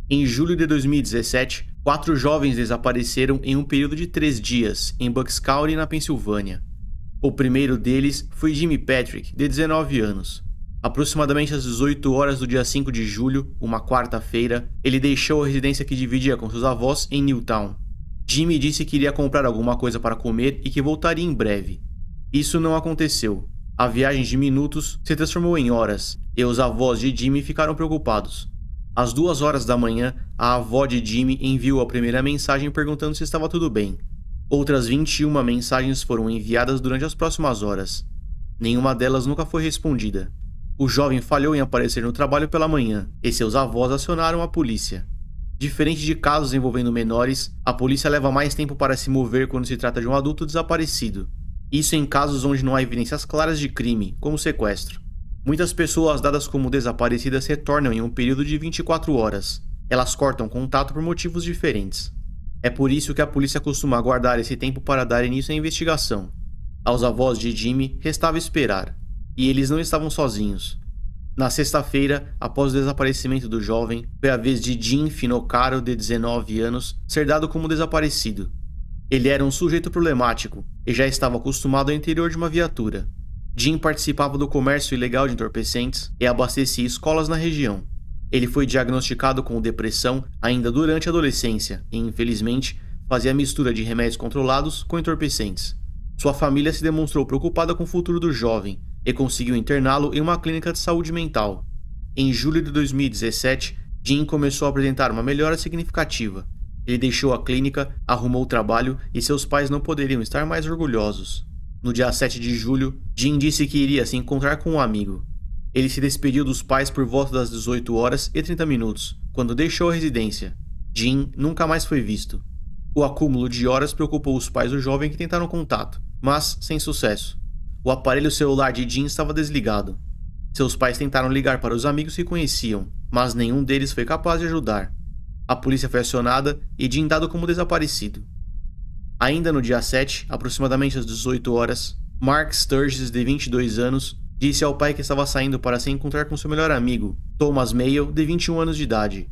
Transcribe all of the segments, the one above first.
Em julho de 2017, 4 jovens desapareceram em um período de 3 dias em Bucks County, na Pensilvânia. O primeiro deles foi Jimmy Patrick, de 19 anos. Aproximadamente às 18 horas do dia 5 de julho, uma quarta-feira, ele deixou a residência que dividia com seus avós em Newtown. Jimmy disse que iria comprar alguma coisa para comer e que voltaria em breve. Isso não aconteceu. A viagem de minutos se transformou em horas, e os avós de Jimmy ficaram preocupados. Às 2 horas da manhã, a avó de Jimmy enviou a primeira mensagem perguntando se estava tudo bem. Outras 21 mensagens foram enviadas durante as próximas horas. Nenhuma delas nunca foi respondida. O jovem falhou em aparecer no trabalho pela manhã, e seus avós acionaram a polícia. Diferente de casos envolvendo menores, a polícia leva mais tempo para se mover quando se trata de um adulto desaparecido. Isso em casos onde não há evidências claras de crime, como sequestro. Muitas pessoas dadas como desaparecidas retornam em um período de 24 horas. Elas cortam contato por motivos diferentes. É por isso que a polícia costuma aguardar esse tempo para dar início à investigação. Aos avós de Jimmy restava esperar. E eles não estavam sozinhos. Na sexta-feira, após o desaparecimento do jovem, foi a vez de Jim Finocchiaro, de 19 anos, ser dado como desaparecido. Ele era um sujeito problemático e já estava acostumado ao interior de uma viatura. Jim participava do comércio ilegal de entorpecentes e abastecia escolas na região. Ele foi diagnosticado com depressão ainda durante a adolescência e, infelizmente, fazia mistura de remédios controlados com entorpecentes. Sua família se demonstrou preocupada com o futuro do jovem e conseguiu interná-lo em uma clínica de saúde mental. Em julho de 2017, Jim começou a apresentar uma melhora significativa. Ele deixou a clínica, arrumou trabalho e seus pais não poderiam estar mais orgulhosos. No dia 7 de julho, Jim disse que iria se encontrar com um amigo. Ele se despediu dos pais por volta das 18 horas e 30 minutos, quando deixou a residência. Jim nunca mais foi visto. O acúmulo de horas preocupou os pais do jovem que tentaram contato, mas sem sucesso. O aparelho celular de Jim estava desligado. Seus pais tentaram ligar para os amigos que conheciam, mas nenhum deles foi capaz de ajudar. A polícia foi acionada e Jim dado como desaparecido. Ainda no dia 7, aproximadamente às 18 horas, Mark Sturgis, de 22 anos, disse ao pai que estava saindo para se encontrar com seu melhor amigo, Thomas Mayo, de 21 anos de idade.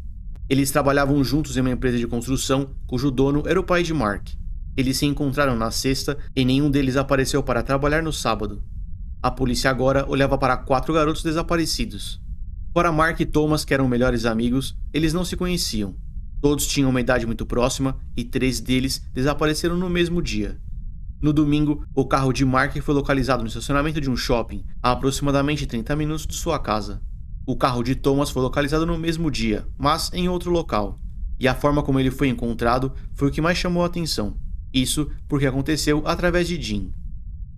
Eles trabalhavam juntos em uma empresa de construção, cujo dono era o pai de Mark. Eles se encontraram na sexta e nenhum deles apareceu para trabalhar no sábado. A polícia agora olhava para 4 garotos desaparecidos. Fora Mark e Thomas, que eram melhores amigos, eles não se conheciam. Todos tinham uma idade muito próxima e 3 deles desapareceram no mesmo dia. No domingo, o carro de Mark foi localizado no estacionamento de um shopping, a aproximadamente 30 minutos de sua casa. O carro de Thomas foi localizado no mesmo dia, mas em outro local. E a forma como ele foi encontrado foi o que mais chamou a atenção. Isso porque aconteceu através de Jim.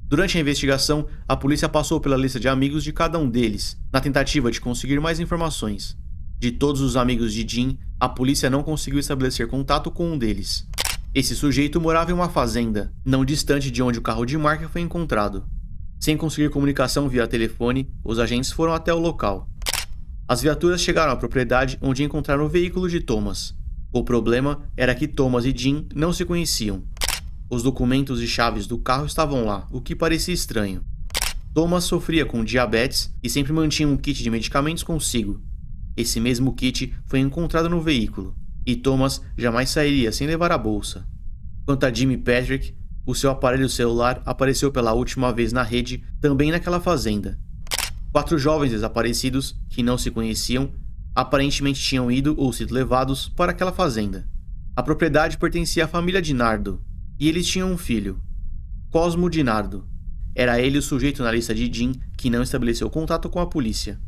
Durante a investigação, a polícia passou pela lista de amigos de cada um deles, na tentativa de conseguir mais informações. De todos os amigos de Jim, a polícia não conseguiu estabelecer contato com um deles. Esse sujeito morava em uma fazenda, não distante de onde o carro de Mark foi encontrado. Sem conseguir comunicação via telefone, os agentes foram até o local. As viaturas chegaram à propriedade onde encontraram o veículo de Thomas. O problema era que Thomas e Jim não se conheciam. Os documentos e chaves do carro estavam lá, o que parecia estranho. Thomas sofria com diabetes e sempre mantinha um kit de medicamentos consigo. Esse mesmo kit foi encontrado no veículo, e Thomas jamais sairia sem levar a bolsa. Quanto a Jimmy Patrick, o seu aparelho celular apareceu pela última vez na rede também naquela fazenda. 4 jovens desaparecidos, que não se conheciam, aparentemente tinham ido ou sido levados para aquela fazenda. A propriedade pertencia à família Dinardo, e eles tinham um filho, Cosmo Dinardo. Era ele o sujeito na lista de Jim que não estabeleceu contato com a polícia.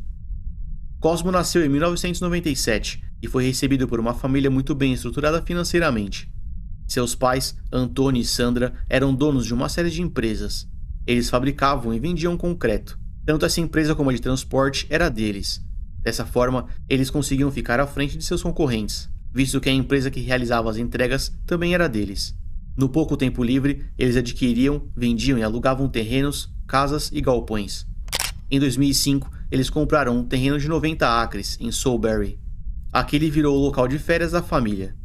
Cosmo nasceu em 1997 e foi recebido por uma família muito bem estruturada financeiramente. Seus pais, Antônio e Sandra, eram donos de uma série de empresas. Eles fabricavam e vendiam concreto. Tanto essa empresa como a de transporte era deles. Dessa forma, eles conseguiam ficar à frente de seus concorrentes, visto que a empresa que realizava as entregas também era deles. No pouco tempo livre, eles adquiriam, vendiam e alugavam terrenos, casas e galpões. Em 2005, eles compraram um terreno de 90 acres, em Soulbury. Aquele virou o local de férias da família.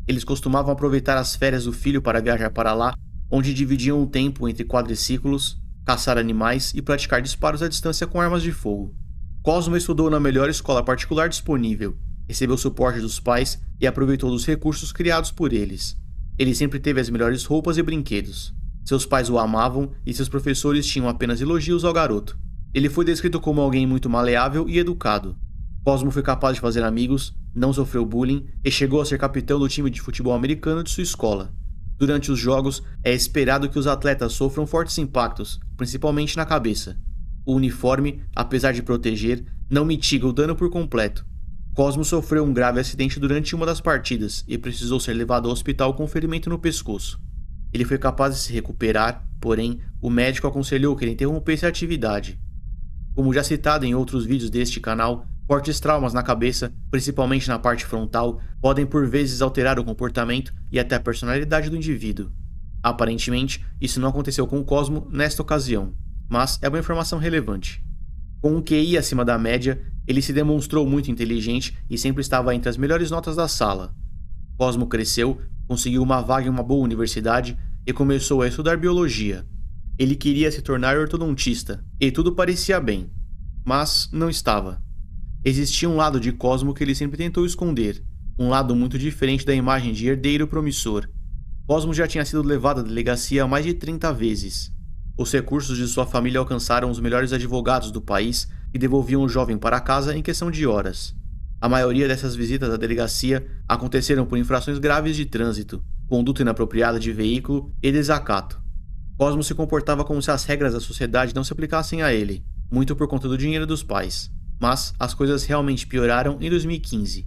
Eles costumavam aproveitar as férias do filho para viajar para lá, onde dividiam o tempo entre quadriciclos, caçar animais e praticar disparos à distância com armas de fogo. Cosmo estudou na melhor escola particular disponível. recebeu suporte dos pais e aproveitou dos recursos criados por eles. Ele sempre teve as melhores roupas e brinquedos. Seus pais o amavam e seus professores tinham apenas elogios ao garoto. Ele foi descrito como alguém muito maleável e educado. Cosmo foi capaz de fazer amigos, não sofreu bullying e chegou a ser capitão do time de futebol americano de sua escola. Durante os jogos, é esperado que os atletas sofram fortes impactos, principalmente na cabeça. O uniforme, apesar de proteger, não mitiga o dano por completo. Cosmo sofreu um grave acidente durante uma das partidas e precisou ser levado ao hospital com ferimento no pescoço. Ele foi capaz de se recuperar, porém, o médico aconselhou que ele interrompesse a atividade. Como já citado em outros vídeos deste canal, fortes traumas na cabeça, principalmente na parte frontal, podem por vezes alterar o comportamento e até a personalidade do indivíduo. Aparentemente, isso não aconteceu com o Cosmo nesta ocasião, mas é uma informação relevante. Com um QI acima da média, ele se demonstrou muito inteligente e sempre estava entre as melhores notas da sala. Cosmo cresceu, conseguiu uma vaga em uma boa universidade e começou a estudar biologia. Ele queria se tornar ortodontista, e tudo parecia bem, mas não estava. Existia um lado de Cosmo que ele sempre tentou esconder, um lado muito diferente da imagem de herdeiro promissor. Cosmo já tinha sido levado à delegacia mais de 30 vezes. Os recursos de sua família alcançaram os melhores advogados do país e devolviam o jovem para casa em questão de horas. A maioria dessas visitas à delegacia aconteceram por infrações graves de trânsito, conduta inapropriada de veículo e desacato. Cosmo se comportava como se as regras da sociedade não se aplicassem a ele, muito por conta do dinheiro dos pais. Mas as coisas realmente pioraram em 2015.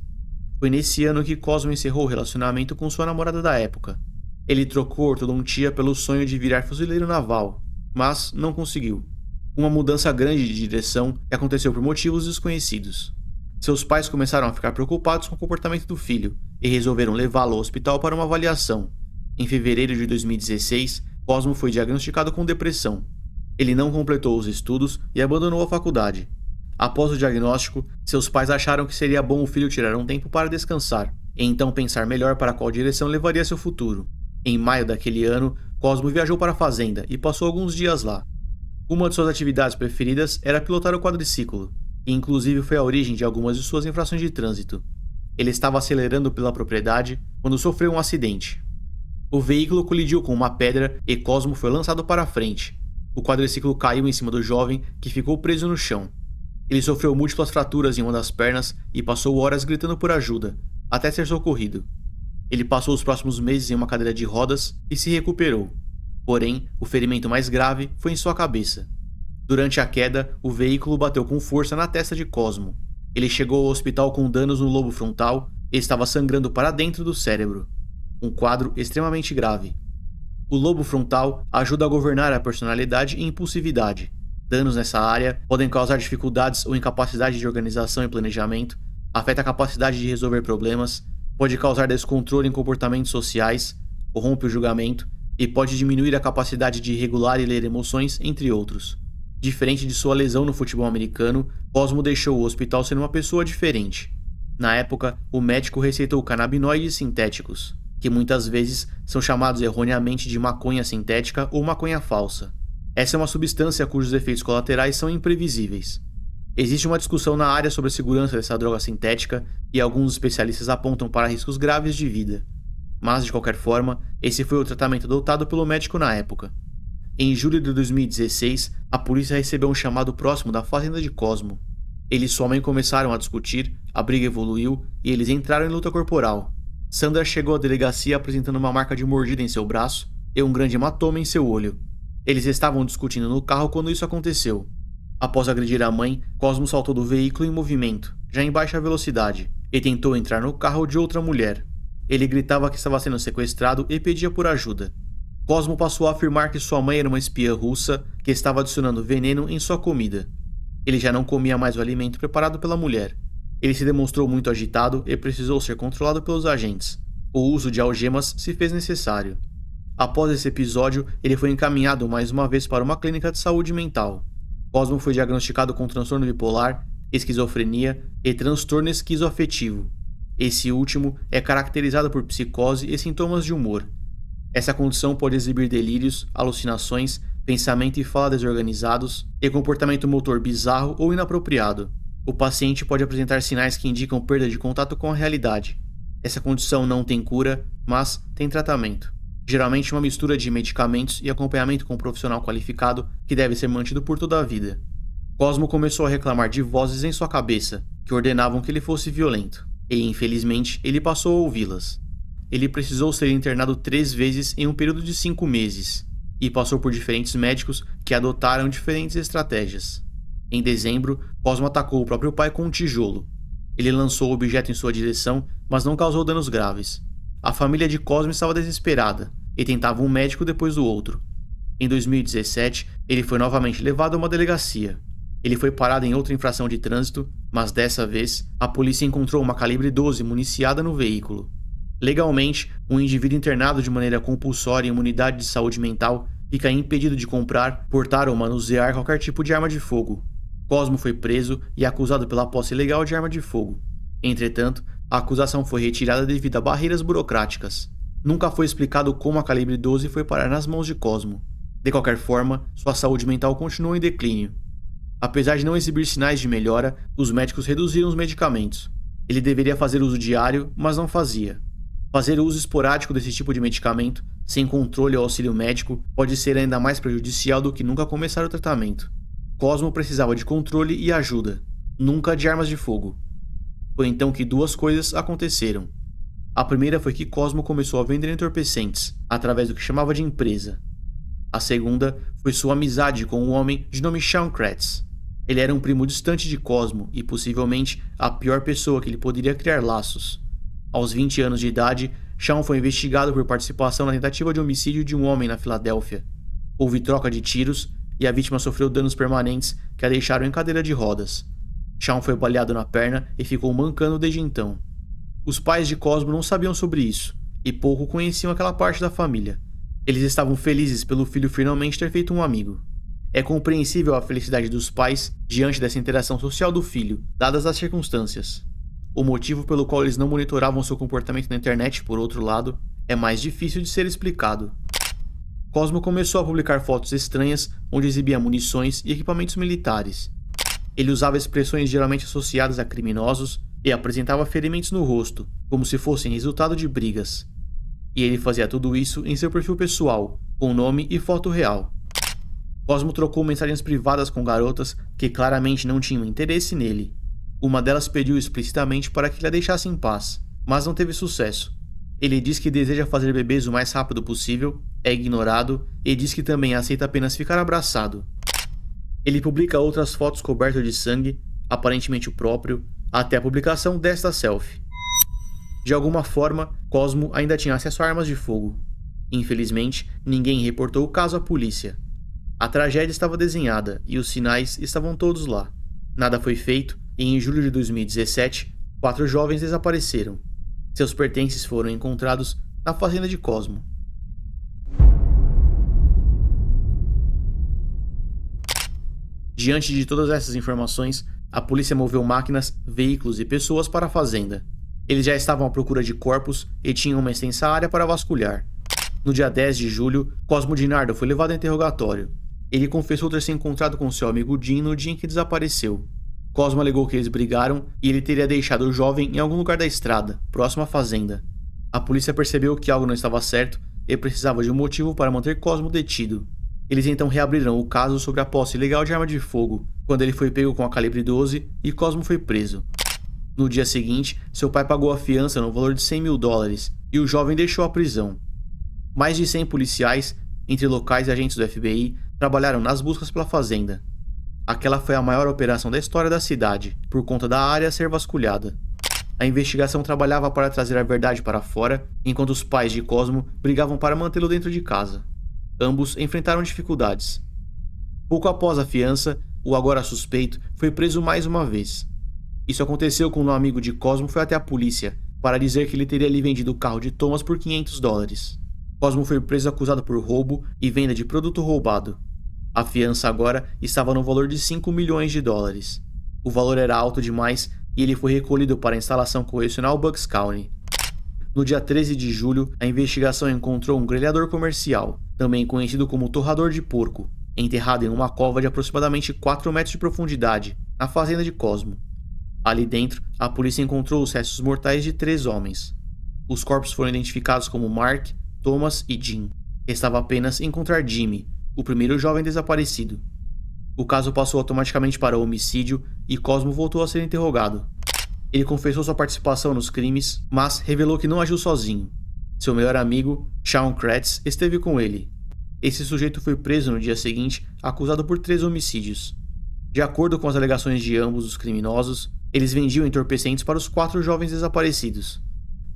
Foi nesse ano que Cosmo encerrou o relacionamento com sua namorada da época. Ele trocou ortodontia pelo sonho de virar fuzileiro naval, mas não conseguiu. Uma mudança grande de direção que aconteceu por motivos desconhecidos. Seus pais começaram a ficar preocupados com o comportamento do filho e resolveram levá-lo ao hospital para uma avaliação. Em fevereiro de 2016, Cosmo foi diagnosticado com depressão. Ele não completou os estudos e abandonou a faculdade. Após o diagnóstico, seus pais acharam que seria bom o filho tirar um tempo para descansar, e então pensar melhor para qual direção levaria seu futuro. Em maio daquele ano, Cosmo viajou para a fazenda e passou alguns dias lá. Uma de suas atividades preferidas era pilotar o quadriciclo, e inclusive foi a origem de algumas de suas infrações de trânsito. Ele estava acelerando pela propriedade quando sofreu um acidente. O veículo colidiu com uma pedra e Cosmo foi lançado para a frente. O quadriciclo caiu em cima do jovem, que ficou preso no chão. Ele sofreu múltiplas fraturas em uma das pernas e passou horas gritando por ajuda, até ser socorrido. Ele passou os próximos meses em uma cadeira de rodas e se recuperou. Porém, o ferimento mais grave foi em sua cabeça. Durante a queda, o veículo bateu com força na testa de Cosmo. Ele chegou ao hospital com danos no lobo frontal e estava sangrando para dentro do cérebro. Um quadro extremamente grave. O lobo frontal ajuda a governar a personalidade e impulsividade. Danos nessa área podem causar dificuldades ou incapacidade de organização e planejamento, afeta a capacidade de resolver problemas, pode causar descontrole em comportamentos sociais, corrompe o julgamento e pode diminuir a capacidade de regular e ler emoções, entre outros. Diferente de sua lesão no futebol americano, Cosmo deixou o hospital sendo uma pessoa diferente. Na época, o médico receitou canabinoides sintéticos, que muitas vezes são chamados erroneamente de maconha sintética ou maconha falsa. Essa é uma substância cujos efeitos colaterais são imprevisíveis. Existe uma discussão na área sobre a segurança dessa droga sintética e alguns especialistas apontam para riscos graves de vida. Mas, de qualquer forma, esse foi o tratamento adotado pelo médico na época. Em julho de 2016, a polícia recebeu um chamado próximo da fazenda de Cosmo. Ele e sua mãe começaram a discutir, a briga evoluiu e eles entraram em luta corporal. Sandra chegou à delegacia apresentando uma marca de mordida em seu braço e um grande hematoma em seu olho. Eles estavam discutindo no carro quando isso aconteceu. Após agredir a mãe, Cosmo saltou do veículo em movimento, já em baixa velocidade, e tentou entrar no carro de outra mulher. Ele gritava que estava sendo sequestrado e pedia por ajuda. Cosmo passou a afirmar que sua mãe era uma espiã russa que estava adicionando veneno em sua comida. Ele já não comia mais o alimento preparado pela mulher. Ele se demonstrou muito agitado e precisou ser controlado pelos agentes. O uso de algemas se fez necessário. Após esse episódio, ele foi encaminhado mais uma vez para uma clínica de saúde mental. Cosmo foi diagnosticado com transtorno bipolar, esquizofrenia e transtorno esquizoafetivo. Esse último é caracterizado por psicose e sintomas de humor. Essa condição pode exibir delírios, alucinações, pensamento e fala desorganizados e comportamento motor bizarro ou inapropriado. O paciente pode apresentar sinais que indicam perda de contato com a realidade. Essa condição não tem cura, mas tem tratamento. Geralmente uma mistura de medicamentos e acompanhamento com um profissional qualificado que deve ser mantido por toda a vida. Cosmo começou a reclamar de vozes em sua cabeça, que ordenavam que ele fosse violento, e infelizmente ele passou a ouvi-las. Ele precisou ser internado 3 vezes em um período de 5 meses, e passou por diferentes médicos que adotaram diferentes estratégias. Em dezembro, Cosmo atacou o próprio pai com um tijolo. Ele lançou o objeto em sua direção, mas não causou danos graves. A família de Cosmo estava desesperada, e tentava um médico depois do outro. Em 2017, ele foi novamente levado a uma delegacia. Ele foi parado em outra infração de trânsito, mas dessa vez, a polícia encontrou uma calibre 12 municiada no veículo. Legalmente, um indivíduo internado de maneira compulsória em uma unidade de saúde mental fica impedido de comprar, portar ou manusear qualquer tipo de arma de fogo. Cosmo foi preso e acusado pela posse ilegal de arma de fogo. Entretanto, a acusação foi retirada devido a barreiras burocráticas. Nunca foi explicado como a calibre 12 foi parar nas mãos de Cosmo. De qualquer forma, sua saúde mental continuou em declínio. Apesar de não exibir sinais de melhora, os médicos reduziram os medicamentos. Ele deveria fazer uso diário, mas não fazia. Fazer uso esporádico desse tipo de medicamento, sem controle ou auxílio médico, pode ser ainda mais prejudicial do que nunca começar o tratamento. Cosmo precisava de controle e ajuda, nunca de armas de fogo. Foi então que 2 coisas aconteceram. A primeira foi que Cosmo começou a vender entorpecentes, através do que chamava de empresa. A segunda foi sua amizade com um homem de nome Sean Kratz. Ele era um primo distante de Cosmo e possivelmente a pior pessoa que ele poderia criar laços. Aos 20 anos de idade, Sean foi investigado por participação na tentativa de homicídio de um homem na Filadélfia. Houve troca de tiros e a vítima sofreu danos permanentes que a deixaram em cadeira de rodas. Sean foi baleado na perna e ficou mancando desde então. Os pais de Cosmo não sabiam sobre isso e pouco conheciam aquela parte da família. Eles estavam felizes pelo filho finalmente ter feito um amigo. É compreensível a felicidade dos pais diante dessa interação social do filho, dadas as circunstâncias. O motivo pelo qual eles não monitoravam seu comportamento na internet, por outro lado, é mais difícil de ser explicado. Cosmo começou a publicar fotos estranhas onde exibia munições e equipamentos militares. Ele usava expressões geralmente associadas a criminosos e apresentava ferimentos no rosto, como se fossem resultado de brigas. E ele fazia tudo isso em seu perfil pessoal, com nome e foto real. Cosmo trocou mensagens privadas com garotas que claramente não tinham interesse nele. Uma delas pediu explicitamente para que ele a deixasse em paz, mas não teve sucesso. Ele diz que deseja fazer bebês o mais rápido possível, é ignorado e diz que também aceita apenas ficar abraçado. Ele publica outras fotos cobertas de sangue, aparentemente o próprio, até a publicação desta selfie. De alguma forma, Cosmo ainda tinha acesso a armas de fogo. Infelizmente, ninguém reportou o caso à polícia. A tragédia estava desenhada e os sinais estavam todos lá. Nada foi feito e em julho de 2017, 4 jovens desapareceram. Seus pertences foram encontrados na fazenda de Cosmo. Diante de todas essas informações, a polícia moveu máquinas, veículos e pessoas para a fazenda. Eles já estavam à procura de corpos e tinham uma extensa área para vasculhar. No dia 10 de julho, Cosmo Dinardo foi levado a interrogatório. Ele confessou ter se encontrado com seu amigo Jim no dia em que desapareceu. Cosmo alegou que eles brigaram e ele teria deixado o jovem em algum lugar da estrada, próximo à fazenda. A polícia percebeu que algo não estava certo e precisava de um motivo para manter Cosmo detido. Eles então reabriram o caso sobre a posse ilegal de arma de fogo, quando ele foi pego com a calibre 12 e Cosmo foi preso. No dia seguinte, seu pai pagou a fiança no valor de $100 mil e o jovem deixou a prisão. Mais de 100 policiais, entre locais e agentes do FBI, trabalharam nas buscas pela fazenda. Aquela foi a maior operação da história da cidade, por conta da área ser vasculhada. A investigação trabalhava para trazer a verdade para fora, enquanto os pais de Cosmo brigavam para mantê-lo dentro de casa. Ambos enfrentaram dificuldades. Pouco após a fiança, o agora suspeito foi preso mais uma vez. Isso aconteceu quando um amigo de Cosmo foi até a polícia para dizer que ele teria lhe vendido o carro de Thomas por $500. Cosmo foi preso acusado por roubo e venda de produto roubado. A fiança agora estava no valor de $5 milhões. O valor era alto demais e ele foi recolhido para a instalação correcional Bucks County. No dia 13 de julho, a investigação encontrou um grelhador comercial, também conhecido como torrador de porco, enterrado em uma cova de aproximadamente 4 metros de profundidade, na fazenda de Cosmo. Ali dentro, a polícia encontrou os restos mortais de 3 homens. Os corpos foram identificados como Mark, Thomas e Jim. Restava apenas encontrar Jimmy, o primeiro jovem desaparecido. O caso passou automaticamente para o homicídio e Cosmo voltou a ser interrogado. Ele confessou sua participação nos crimes, mas revelou que não agiu sozinho. Seu melhor amigo, Sean Kretz, esteve com ele. Esse sujeito foi preso no dia seguinte, acusado por 3 homicídios. De acordo com as alegações de ambos os criminosos, eles vendiam entorpecentes para os 4 jovens desaparecidos.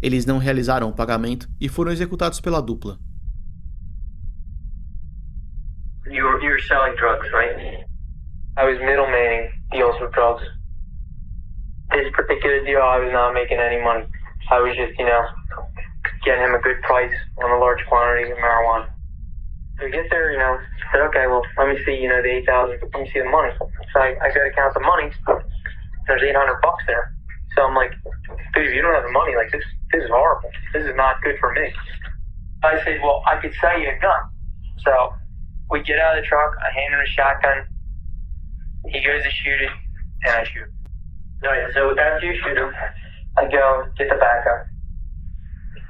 Eles não realizaram o pagamento e foram executados pela dupla. You're selling drugs, right? I was middlemaning deals with drugs. This particular deal, I was not making any money. I was just, getting him a good price on a large quantity of marijuana. So we get there, said, okay, well, let me see, the 8,000, let me see the money. So I got to count the money. There's $800 there. So I'm like, dude, if you don't have the money, this is horrible. This is not good for me. I said, well, I could sell you a gun. So we get out of the truck, I hand him a shotgun. He goes to shoot it, and I shoot. Oh, yeah. So after you shoot him, I go get the backup,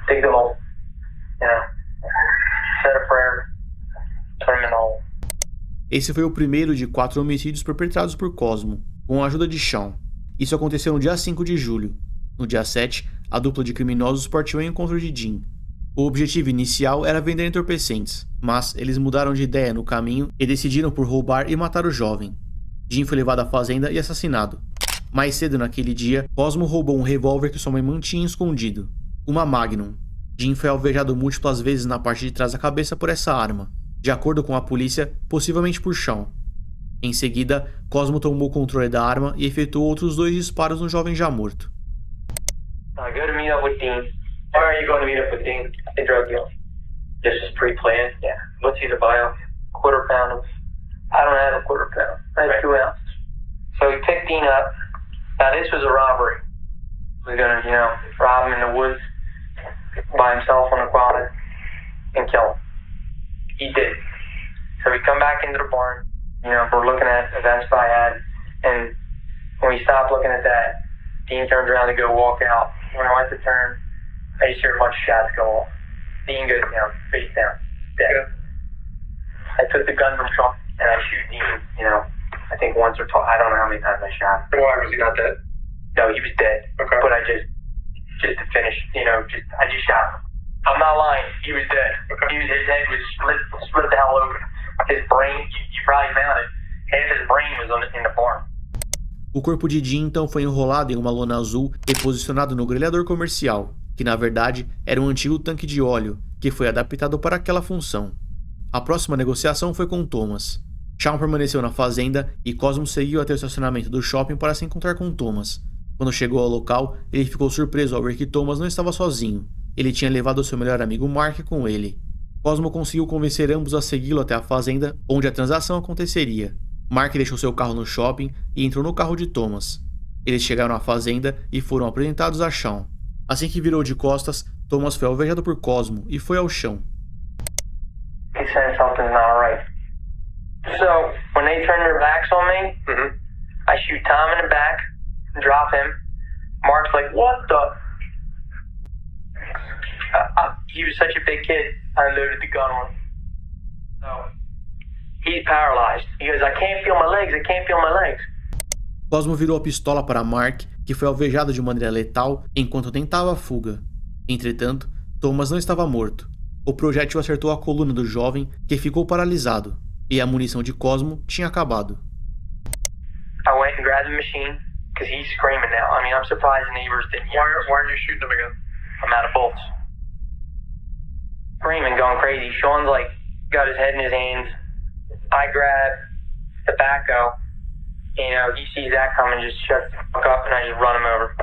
dig the hole, say a prayer, turn him in the hole. Esse foi o primeiro de 4 homicídios perpetrados por Cosmo, com a ajuda de Sean. Isso aconteceu no dia 5 de julho. No dia 7, a dupla de criminosos partiu ao encontro de Jim. O objetivo inicial era vender entorpecentes, mas eles mudaram de ideia no caminho e decidiram por roubar e matar o jovem. Jim foi levado à fazenda e assassinado. Mais cedo naquele dia, Cosmo roubou um revólver que sua mãe mantinha escondido, uma Magnum. Jim foi alvejado múltiplas vezes na parte de trás da cabeça por essa arma, de acordo com a polícia, possivelmente por Sean. Em seguida, Cosmo tomou o controle da arma e efetuou outros 2 disparos no jovem já morto. I go to meet up with Dean. Why are you going to meet up with Dean? A drug deal. This is pre-planned? Yeah. What's he to buy off? Quarter pound of... I don't have a quarter pound. I have 2 ounces. So we picked Dean up. Now this was a robbery. We're going to, rob him in the woods by himself on the quad and kill him. He did. So we come back into the barn. We're looking at events I had. And when we stopped looking at that, Dean turns around to go walk out. When I went to turn, I just hear a bunch of shots go off. Dean goes down, face down, dead. Yeah. I took the gun from Sean and I shoot Dean, I think once or twice. I don't know how many times I shot. Why was he not dead? No, he was dead. Okay. But I just to finish, I just shot him. I'm not lying. He was dead. Okay. His head was split the hell open. His brain, you probably found it. Half his brain was in the barn. O corpo de Jim então foi enrolado em uma lona azul e posicionado no grelhador comercial, que na verdade era um antigo tanque de óleo, que foi adaptado para aquela função. A próxima negociação foi com Thomas. Sean permaneceu na fazenda e Cosmo seguiu até o estacionamento do shopping para se encontrar com Thomas. Quando chegou ao local, ele ficou surpreso ao ver que Thomas não estava sozinho. Ele tinha levado seu melhor amigo Mark com ele. Cosmo conseguiu convencer ambos a segui-lo até a fazenda, onde a transação aconteceria. Mark deixou seu carro no shopping e entrou no carro de Thomas. Eles chegaram à fazenda e foram apresentados a Sean. Assim que virou de costas, Thomas foi alvejado por Cosmo e foi ao chão. He said something's not right. So, when they turn their backs on me, I shoot Tom in the back, drop him. Mark's like, what the? He was such a big kid, I loaded the gun on him. So, he's paralyzed. He goes, I can't feel my legs, I can't feel my legs. Cosmo virou a pistola para Mark, que foi alvejado de maneira letal enquanto tentava a fuga. Entretanto, Thomas não estava morto. O projétil acertou a coluna do jovem, que ficou paralisado, e a munição de Cosmo tinha acabado. I went and grabbed the machine, because he's screaming now. I mean, I'm surprised the neighbors didn't hear. Why are you shooting him again? I'm out of bullets. Screaming, going crazy. Sean's got his head in his hands. I grab the backhoe. He sees that coming, just shuts the fuck up, and I just run him over.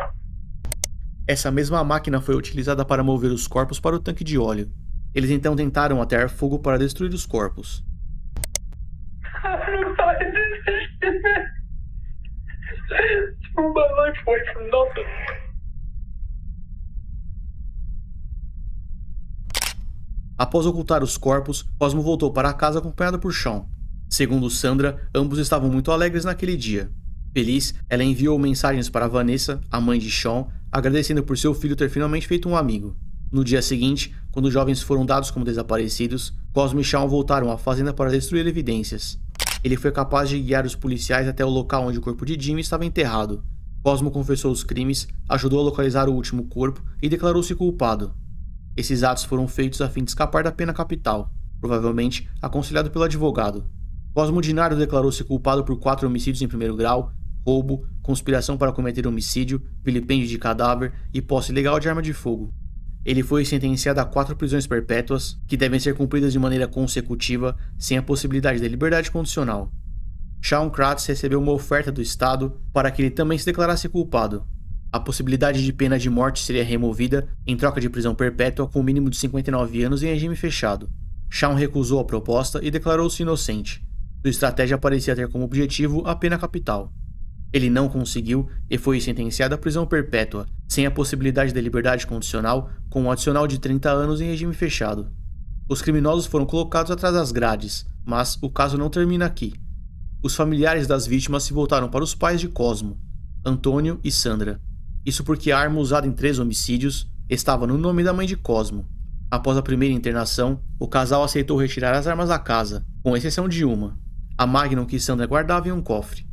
Essa mesma máquina foi utilizada para mover os corpos para o tanque de óleo. Eles então tentaram atear fogo para destruir os corpos. Threw my life away for nothing. Após ocultar os corpos, Cosmo voltou para casa acompanhado por Sean. Segundo Sandra, ambos estavam muito alegres naquele dia. Feliz, ela enviou mensagens para Vanessa, a mãe de Sean, agradecendo por seu filho ter finalmente feito um amigo. No dia seguinte, quando os jovens foram dados como desaparecidos, Cosmo e Sean voltaram à fazenda para destruir evidências. Ele foi capaz de guiar os policiais até o local onde o corpo de Jimmy estava enterrado. Cosmo confessou os crimes, ajudou a localizar o último corpo e declarou-se culpado. Esses atos foram feitos a fim de escapar da pena capital, provavelmente aconselhado pelo advogado. Cosmo DiNardo declarou-se culpado por 4 homicídios em primeiro grau, roubo, conspiração para cometer homicídio, vilipêndio de cadáver e posse ilegal de arma de fogo. Ele foi sentenciado a 4 prisões perpétuas, que devem ser cumpridas de maneira consecutiva, sem a possibilidade de liberdade condicional. Sean Kratz recebeu uma oferta do Estado para que ele também se declarasse culpado. A possibilidade de pena de morte seria removida em troca de prisão perpétua com um mínimo de 59 anos em regime fechado. Sean recusou a proposta e declarou-se inocente. Sua estratégia parecia ter como objetivo a pena capital. Ele não conseguiu e foi sentenciado à prisão perpétua, sem a possibilidade de liberdade condicional, com um adicional de 30 anos em regime fechado. Os criminosos foram colocados atrás das grades, mas o caso não termina aqui. Os familiares das vítimas se voltaram para os pais de Cosmo, Antônio e Sandra. Isso porque a arma usada em 3 homicídios estava no nome da mãe de Cosmo. Após a primeira internação, o casal aceitou retirar as armas da casa, com exceção de uma, a Magnum que Sandra guardava em um cofre.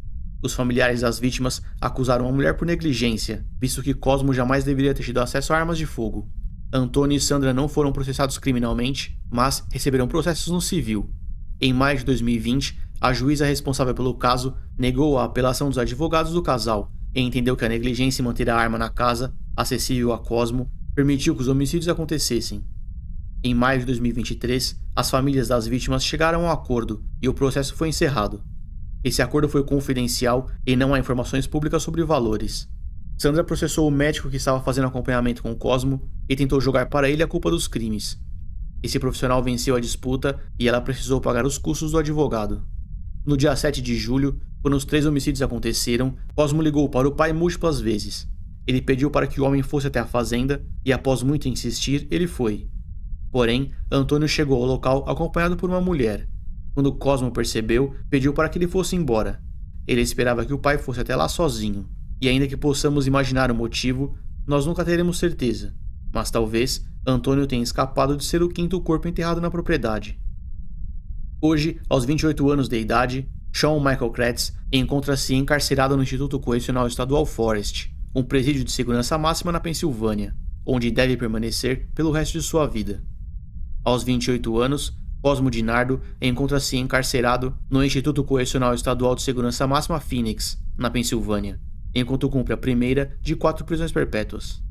Os familiares das vítimas acusaram a mulher por negligência, visto que Cosmo jamais deveria ter tido acesso a armas de fogo. Antônio e Sandra não foram processados criminalmente, mas receberam processos no civil. Em maio de 2020, a juíza responsável pelo caso negou a apelação dos advogados do casal e entendeu que a negligência em manter a arma na casa, acessível a Cosmo, permitiu que os homicídios acontecessem. Em maio de 2023, as famílias das vítimas chegaram a um acordo e o processo foi encerrado. Esse acordo foi confidencial e não há informações públicas sobre valores. Sandra processou o médico que estava fazendo acompanhamento com Cosmo e tentou jogar para ele a culpa dos crimes. Esse profissional venceu a disputa e ela precisou pagar os custos do advogado. No dia 7 de julho, quando os 3 homicídios aconteceram, Cosmo ligou para o pai múltiplas vezes. Ele pediu para que o homem fosse até a fazenda e, após muito insistir, ele foi. Porém, Antônio chegou ao local acompanhado por uma mulher. Quando Cosmo percebeu, pediu para que ele fosse embora. Ele esperava que o pai fosse até lá sozinho. E ainda que possamos imaginar o motivo, nós nunca teremos certeza. Mas talvez Antônio tenha escapado de ser o 5º corpo enterrado na propriedade. Hoje, aos 28 anos de idade, Sean Michael Kratz encontra-se encarcerado no Instituto Correcional Estadual Forest, um presídio de segurança máxima na Pensilvânia, onde deve permanecer pelo resto de sua vida. Aos 28 anos, Cosmo DiNardo encontra-se encarcerado no Instituto Correcional Estadual de Segurança Máxima Phoenix, na Pensilvânia, enquanto cumpre a primeira de 4 prisões perpétuas.